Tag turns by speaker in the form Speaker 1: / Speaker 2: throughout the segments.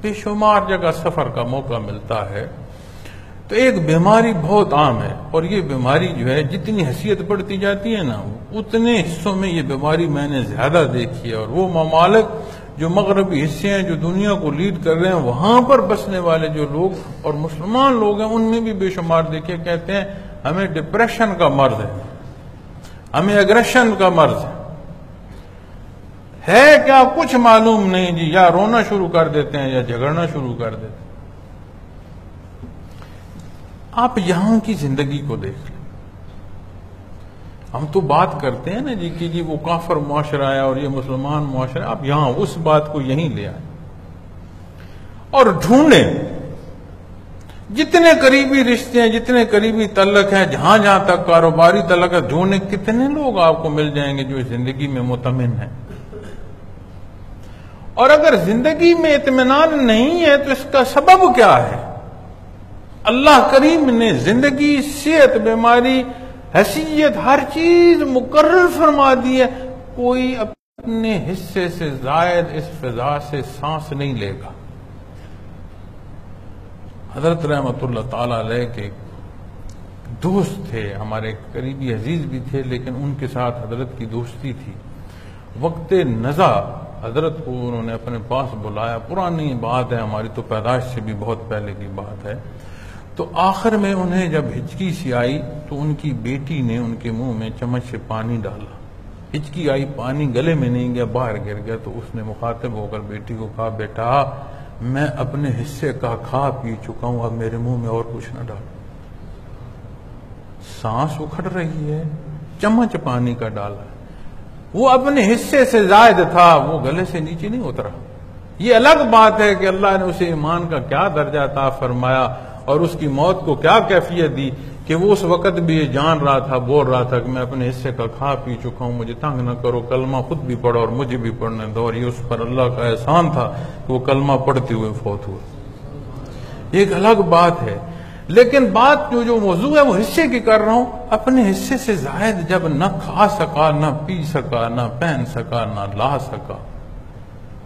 Speaker 1: بے شمار جگہ سفر کا موقع ملتا ہے تو ایک بیماری بہت عام ہے، اور یہ بیماری جو ہے جتنی حیثیت بڑھتی جاتی ہے نا اتنے حصوں میں یہ بیماری میں نے زیادہ دیکھی ہے، اور وہ ممالک جو مغربی حصے ہیں جو دنیا کو لیڈ کر رہے ہیں وہاں پر بسنے والے جو لوگ اور مسلمان لوگ ہیں ان میں بھی بے شمار دیکھے کہتے ہیں ہمیں ڈپریشن کا مرض ہے، ہمیں ایگریشن کا مرض ہے کیا کچھ معلوم نہیں جی، یا رونا شروع کر دیتے ہیں یا جھگڑنا شروع کر دیتے ہیں۔ آپ یہاں کی زندگی کو دیکھ لیں، ہم تو بات کرتے ہیں نا جی کہ جی وہ کافر معاشرہ ہے اور یہ مسلمان معاشرہ ہے، آپ یہاں اس بات کو یہیں لے آئیں اور ڈھونڈیں جتنے قریبی رشتے ہیں جتنے قریبی تعلق ہیں جہاں جہاں تک کاروباری تعلق ہے ڈھونڈیں کتنے لوگ آپ کو مل جائیں گے جو زندگی میں مطمئن ہیں، اور اگر زندگی میں اطمینان نہیں ہے تو اس کا سبب کیا ہے؟ اللہ کریم نے زندگی، صحت، بیماری، حیثیت ہر چیز مقرر فرما دی ہے، کوئی اپنے حصے سے زائد اس فضا سے سانس نہیں لے گا۔ حضرت رحمت اللہ تعالی علیہ کے دوست تھے، ہمارے قریبی عزیز بھی تھے، لیکن ان کے ساتھ حضرت کی دوستی تھی۔ وقت نزا حضرت کو انہوں نے اپنے پاس بلایا، پرانی بات ہے، ہماری تو پیدائش سے بھی بہت پہلے کی بات ہے، تو آخر میں انہیں جب ہچکی سی آئی تو ان کی بیٹی نے ان کے منہ میں چمچ سے پانی ڈالا، ہچکی آئی، پانی گلے میں نہیں گیا، باہر گر گیا، تو اس نے مخاطب ہو کر بیٹی کو کہا بیٹا میں اپنے حصے کا کھا پی چکا ہوں، اب میرے منہ میں اور کچھ نہ ڈال۔ سانس اکھڑ رہی ہے، چمچ پانی کا ڈالا ہے، وہ اپنے حصے سے زائد تھا، وہ گلے سے نیچے نہیں اترا۔ یہ الگ بات ہے کہ اللہ نے اسے ایمان کا کیا درجہ عطا فرمایا اور اس کی موت کو کیا کیفیت دی کہ وہ اس وقت بھی یہ جان رہا تھا، بول رہا تھا کہ میں اپنے حصے کا کھا پی چکا ہوں، مجھے تنگ نہ کرو، کلمہ خود بھی پڑھو اور مجھے بھی پڑھنے دو، اور یہ اس پر اللہ کا احسان تھا کہ وہ کلمہ پڑھتے ہوئے فوت ہوئے۔ ایک الگ بات ہے، لیکن بات جو موضوع ہے وہ حصے کی کر رہا ہوں، اپنے حصے سے زائد جب نہ کھا سکا، نہ پی سکا، نہ پہن سکا، نہ لا سکا،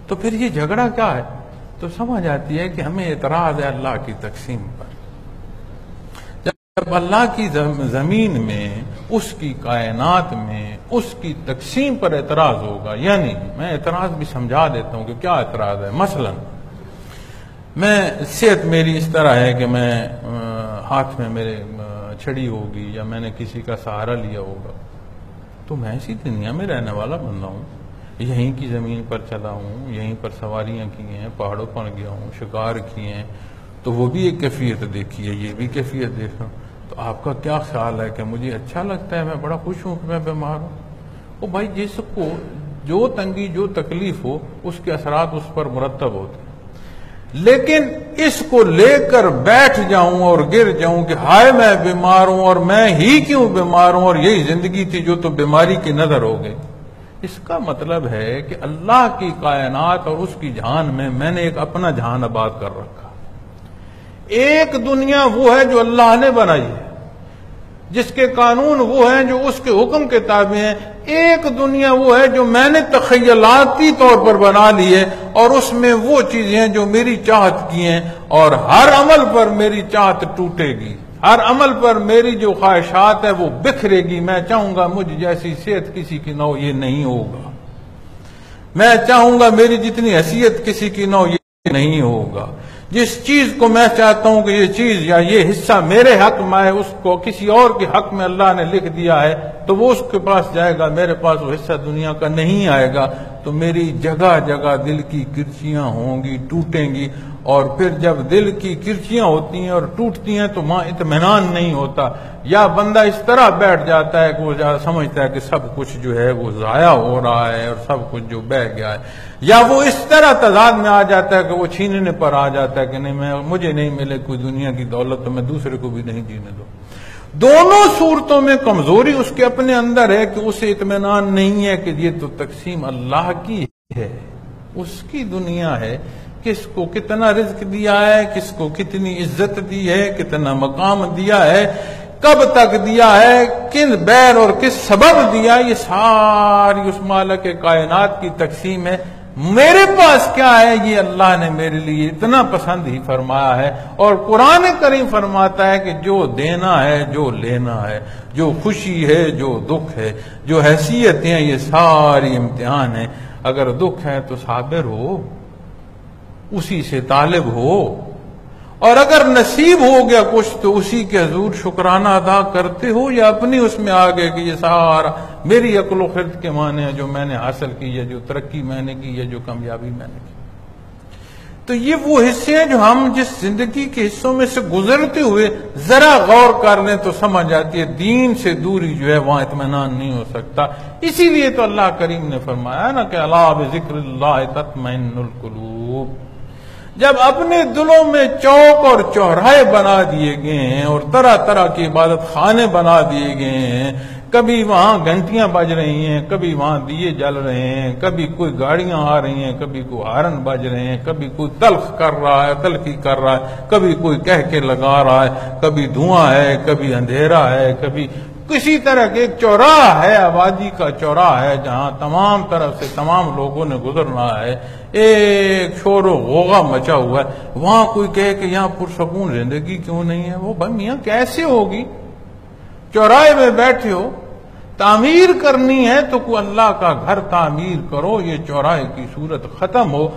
Speaker 1: تو پھر یہ جھگڑا کیا ہے؟ تو سمجھ آتی ہے کہ ہمیں اعتراض ہے اللہ کی تقسیم پر۔ جب اللہ کی زمین میں، اس کی کائنات میں، اس کی تقسیم پر اعتراض ہوگا، یعنی میں اعتراض بھی سمجھا دیتا ہوں کہ کیا اعتراض ہے۔ مثلا میں صحت میری اس طرح ہے کہ میں ہاتھ میں میرے چھڑی ہوگی یا میں نے کسی کا سہارا لیا ہوگا، تو میں اسی دنیا میں رہنے والا بندہ ہوں، یہیں کی زمین پر چلا ہوں، یہیں پر سواریاں کی ہیں، پہاڑوں پر گیا ہوں، شکار کیے ہیں، تو وہ بھی ایک کیفیت دیکھی ہے، یہ بھی کیفیت دیکھا ہوں۔ تو آپ کا کیا خیال ہے کہ مجھے اچھا لگتا ہے، میں بڑا خوش ہوں کہ میں بیمار ہوں؟ وہ بھائی جس کو جو تنگی جو تکلیف ہو اس کے اثرات اس پر مرتب ہوتے ہیں، لیکن اس کو لے کر بیٹھ جاؤں اور گر جاؤں کہ ہائے میں بیمار ہوں اور میں ہی کیوں بیمار ہوں اور یہی زندگی تھی جو تو بیماری کی نظر ہو گئی، اس کا مطلب ہے کہ اللہ کی کائنات اور اس کی جہان میں نے ایک اپنا جہان آباد کر رکھا۔ ایک دنیا وہ ہے جو اللہ نے بنائی ہے، جس کے قانون وہ ہیں جو اس کے حکم کے تابع ہیں، ایک دنیا وہ ہے جو میں نے تخیلاتی طور پر بنا لی ہے، اور اس میں وہ چیزیں ہیں جو میری چاہت کی ہیں، اور ہر عمل پر میری چاہت ٹوٹے گی، ہر عمل پر میری جو خواہشات ہے وہ بکھرے گی۔ میں چاہوں گا مجھ جیسی صحت کسی کی نہ ہو، یہ نہیں ہوگا۔ میں چاہوں گا میری جتنی حیثیت کسی کی نہ ہو، یہ نہیں ہوگا۔ جس چیز کو میں چاہتا ہوں کہ یہ چیز یا یہ حصہ میرے حق میں ہے، اس کو کسی اور کے حق میں اللہ نے لکھ دیا ہے تو وہ اس کے پاس جائے گا، میرے پاس وہ حصہ دنیا کا نہیں آئے گا۔ تو میری جگہ جگہ دل کی کرچیاں ہوں گی، ٹوٹیں گی، اور پھر جب دل کی کرچیاں ہوتی ہیں اور ٹوٹتی ہیں تو وہاں اطمینان نہیں ہوتا، یا بندہ اس طرح بیٹھ جاتا ہے کہ وہ سمجھتا ہے کہ سب کچھ جو ہے وہ ضائع ہو رہا ہے اور سب کچھ جو بہہ گیا ہے، یا وہ اس طرح تضاد میں آ جاتا ہے کہ وہ چھیننے پر آ جاتا ہے کہ نہیں، مجھے نہیں ملے کوئی دنیا کی دولت تو میں دوسرے کو بھی نہیں جینے دوں۔ دونوں صورتوں میں کمزوری اس کے اپنے اندر ہے کہ اسے اطمینان نہیں ہے کہ یہ تو تقسیم اللہ کی ہے، اس کی دنیا ہے، کس کو کتنا رزق دیا ہے، کس کو کتنی عزت دی ہے، کتنا مقام دیا ہے، کب تک دیا ہے، کن بیر اور کس سبب دیا، یہ ساری اس مالک کائنات کی تقسیم ہے۔ میرے پاس کیا ہے یہ اللہ نے میرے لیے اتنا پسند ہی فرمایا ہے. اور قرآن کریم فرماتا ہے کہ جو دینا ہے، جو لینا ہے، جو خوشی ہے، جو دکھ ہے، جو حیثیتیں ہیں، یہ ساری امتحان ہیں. اگر دکھ ہے تو صابر ہو، اسی سے طالب ہو، اور اگر نصیب ہو گیا کچھ تو اسی کے حضور شکرانہ ادا کرتے ہو، یا اپنی اس میں آگے کہ یہ سارا میری عقل و خرد کے معنی ہے جو میں نے حاصل کی ہے، جو ترقی میں نے کی ہے، جو کامیابی میں نے کی. تو یہ وہ حصے ہیں جو ہم جس زندگی کے حصوں میں سے گزرتے ہوئے ذرا غور کر لیں تو سمجھ آتی ہے دین سے دوری جو ہے وہاں اطمینان نہیں ہو سکتا. اسی لیے تو اللہ کریم نے فرمایا نا کہ الا بذکر اللہ تطمئن القلوب. جب اپنے دلوں میں چوک اور چوراہے بنا دیے گئے ہیں اور طرح طرح کی عبادت خانے بنا دیے گئے ہیں، کبھی وہاں گھنٹیاں بج رہی ہیں، کبھی وہاں دیے جل رہے ہیں، کبھی کوئی گاڑیاں آ رہی ہیں، کبھی کوئی ہارن بج رہے ہیں، کبھی کوئی تلخ کر رہا ہے، تلخی کر رہا ہے، کبھی کوئی کہہ کے لگا رہا ہے، کبھی دھواں ہے، کبھی اندھیرا ہے، کبھی کسی طرح کے ایک چوراہا ہے، آبادی کا چوراہا ہے جہاں تمام طرف سے تمام لوگوں نے گزرنا ہے، ایک شور و غوغا مچا ہوا ہے. وہاں کوئی کہے کہ یہاں پرسکون زندگی کیوں نہیں ہے؟ وہ بھائی میاں کیسے ہوگی؟ چوراہے میں بیٹھے ہو، تعمیر کرنی ہے تو کوئی اللہ کا گھر تعمیر کرو، یہ چوراہے کی صورت ختم ہو.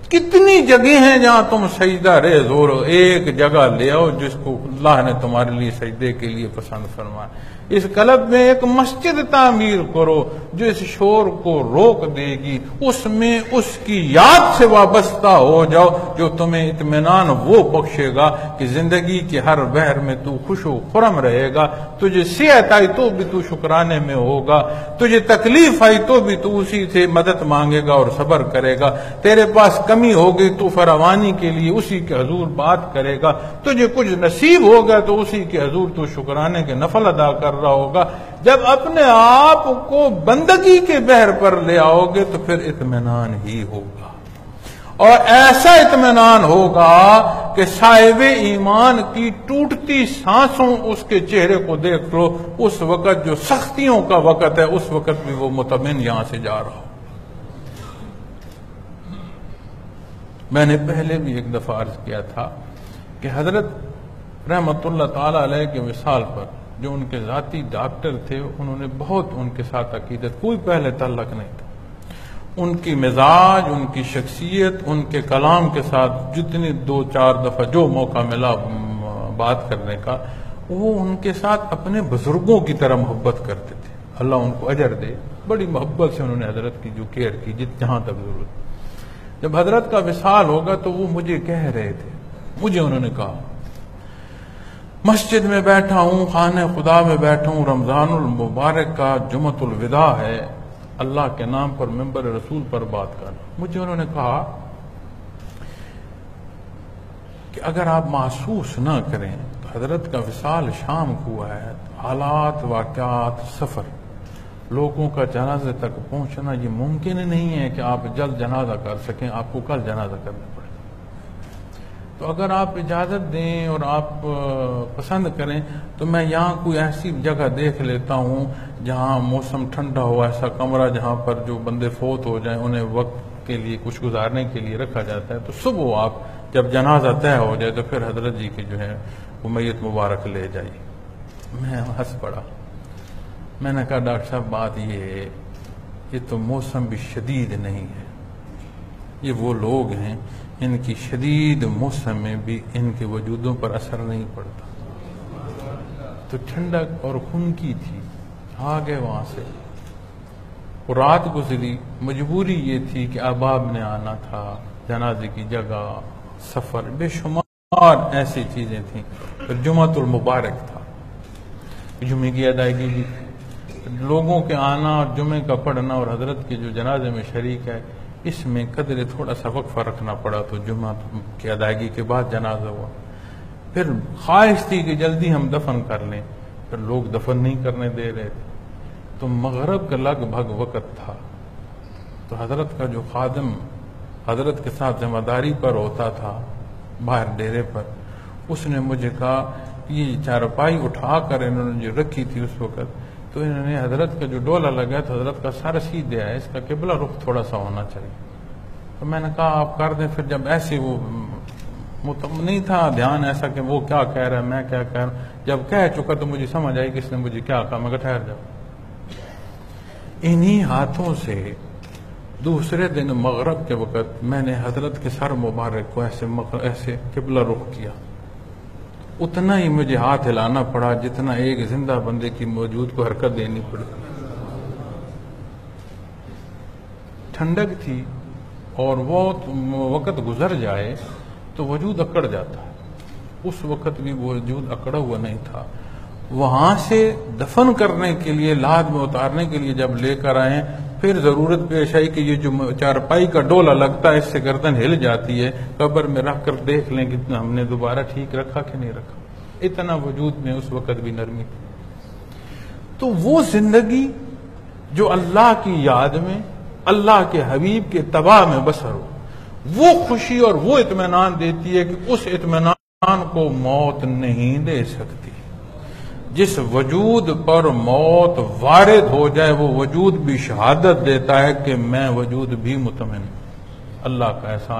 Speaker 1: کتنی جگہ ہیں جہاں تم سجدہ ریز ہو، ایک جگہ لے آؤ جس کو اللہ نے تمہارے لیے سجدے کے لیے پسند فرمایا. اس قلب میں ایک مسجد تعمیر کرو جو اس شور کو روک دے گی، اس میں اس کی یاد سے وابستہ ہو جاؤ جو تمہیں اطمینان وہ بخشے گا کہ زندگی کے ہر بحر میں تو خوش و خرم رہے گا. تجھے صحت آئی تو بھی تو شکرانے میں ہوگا، تجھے تکلیف آئی تو بھی تو اسی سے مدد مانگے گا اور صبر کرے گا، تیرے پاس کمی ہوگی تو فراوانی کے لیے اسی کے حضور بات کرے گا، تجھے کچھ نصیب ہوگا تو اسی کے حضور تو شکرانے کے نفل ادا کر رہا ہوگا. جب اپنے آپ کو بندگی کے بحر پر لے آؤ گے تو پھر اطمینان ہی ہوگا، اور ایسا اطمینان ہوگا کہ صاحب ایمان کی ٹوٹتی سانسوں اس کے چہرے کو دیکھ لو، اس وقت جو سختیوں کا وقت ہے اس وقت بھی وہ مطمئن یہاں سے جا رہا ہو. میں نے پہلے بھی ایک دفعہ عرض کیا تھا کہ حضرت رحمت اللہ تعالی علیہ کے وصال پر جو ان کے ذاتی ڈاکٹر تھے، انہوں نے بہت ان کے ساتھ عقیدت کوئی پہلے تعلق نہیں تھا. ان کی مزاج، ان کی شخصیت، ان کے کلام کے ساتھ جتنی 2-4 دفعہ جو موقع ملا بات کرنے کا، وہ ان کے ساتھ اپنے بزرگوں کی طرح محبت کرتے تھے. اللہ ان کو اجر دے، بڑی محبت سے انہوں نے حضرت کی جو کیئر کی جہاں تک ضرورت. جب حضرت کا وصال ہوگا تو وہ مجھے کہہ رہے تھے، مجھے انہوں نے کہا مسجد میں بیٹھا ہوں، خانہ خدا میں بیٹھا ہوں، رمضان المبارک کا جمعۃ الوداع ہے، اللہ کے نام پر ممبر رسول پر بات کر. مجھے انہوں نے کہا کہ اگر آپ محسوس نہ کریں تو حضرت کا وصال شام کو ہوا ہے، حالات، واقعات، سفر، لوگوں کا جنازے تک پہنچنا یہ ممکن نہیں ہے کہ آپ جلد جنازہ کر سکیں، آپ کو کل جنازہ کرنا پڑے. تو اگر آپ اجازت دیں اور آپ پسند کریں تو میں یہاں کوئی ایسی جگہ دیکھ لیتا ہوں جہاں موسم ٹھنڈا ہو، ایسا کمرہ جہاں پر جو بندے فوت ہو جائیں انہیں وقت کے لیے کچھ گزارنے کے لیے رکھا جاتا ہے، تو صبح آپ جب جنازہ طے ہو جائے تو پھر حضرت جی کی جو ہے وہ میت مبارک لے جائیے. میں ہنس پڑا. میں نے کہا ڈاکٹر صاحب بات یہ ہے، یہ تو موسم بھی شدید نہیں ہے، یہ وہ لوگ ہیں ان کی شدید موسم میں بھی ان کے وجودوں پر اثر نہیں پڑتا. تو ٹھنڈک اور خنکی تھی، آ گئے وہاں سے. اور رات گزری، مجبوری یہ تھی کہ احباب نے آنا تھا، جنازے کی جگہ، سفر، بے شمار ایسی چیزیں تھیں. پھر جمعۃ المبارک تھا، جمعے کی ادائیگی بھی، لوگوں کے آنا اور جمعے کا پڑھنا اور حضرت کے جو جنازے میں شریک ہے اس میں قدر تھوڑا سا وقفہ رکھنا پڑا. تو جمعہ کی ادائیگی کے بعد جنازہ ہوا. پھر خواہش تھی کہ جلدی ہم دفن کر لیں، پھر لوگ دفن نہیں کرنے دے رہے تھے. تو مغرب کا لگ بھگ وقت تھا. تو حضرت کا جو خادم حضرت کے ساتھ ذمہ داری پر ہوتا تھا باہر ڈیرے پر، اس نے مجھے کہا یہ چارپائی اٹھا کر انہوں نے جو رکھی تھی اس وقت، تو انہوں نے حضرت کا جو ڈولا لگا تو حضرت کا سر سیدھے ہے، اس کا قبلہ رخ تھوڑا سا ہونا چاہیے. تو میں نے کہا آپ کر دیں. پھر جب ایسے وہ نہیں تھا دھیان ایسا کہ وہ کیا کہہ رہا ہے میں کیا کہہ رہا ہوں، جب کہہ چکا تو مجھے سمجھ آئی کہ اس نے مجھے کیا کہا. میں کہا ٹھہر جاؤ. انہی ہاتھوں سے دوسرے دن مغرب کے وقت میں نے حضرت کے سر مبارک کو ایسے قبلہ رخ کیا. اتنا ہی مجھے ہاتھ ہلانا پڑا جتنا ایک زندہ بندے کی موجود کو حرکت دینی پڑی. ٹھنڈک تھی اور وہ وقت گزر جائے تو وجود اکڑ جاتا ہے. اس وقت بھی وجود اکڑا ہوا نہیں تھا. وہاں سے دفن کرنے کے لیے لاد میں اتارنے کے لیے جب لے کر آئے پھر ضرورت پیش آئی کہ یہ جو چارپائی کا ڈولا لگتا ہے اس سے گردن ہل جاتی ہے، قبر میں رکھ کر دیکھ لیں کہ ہم نے دوبارہ ٹھیک رکھا کہ نہیں رکھا. اتنا وجود میں اس وقت بھی نرمی تھی. تو وہ زندگی جو اللہ کی یاد میں اللہ کے حبیب کے اتباع میں بسر ہو، وہ خوشی اور وہ اطمینان دیتی ہے کہ اس اطمینان کو موت نہیں دے سکتی. جس وجود پر موت وارد ہو جائے وہ وجود بھی شہادت دیتا ہے کہ میں وجود بھی مطمئن. اللہ کا احسان.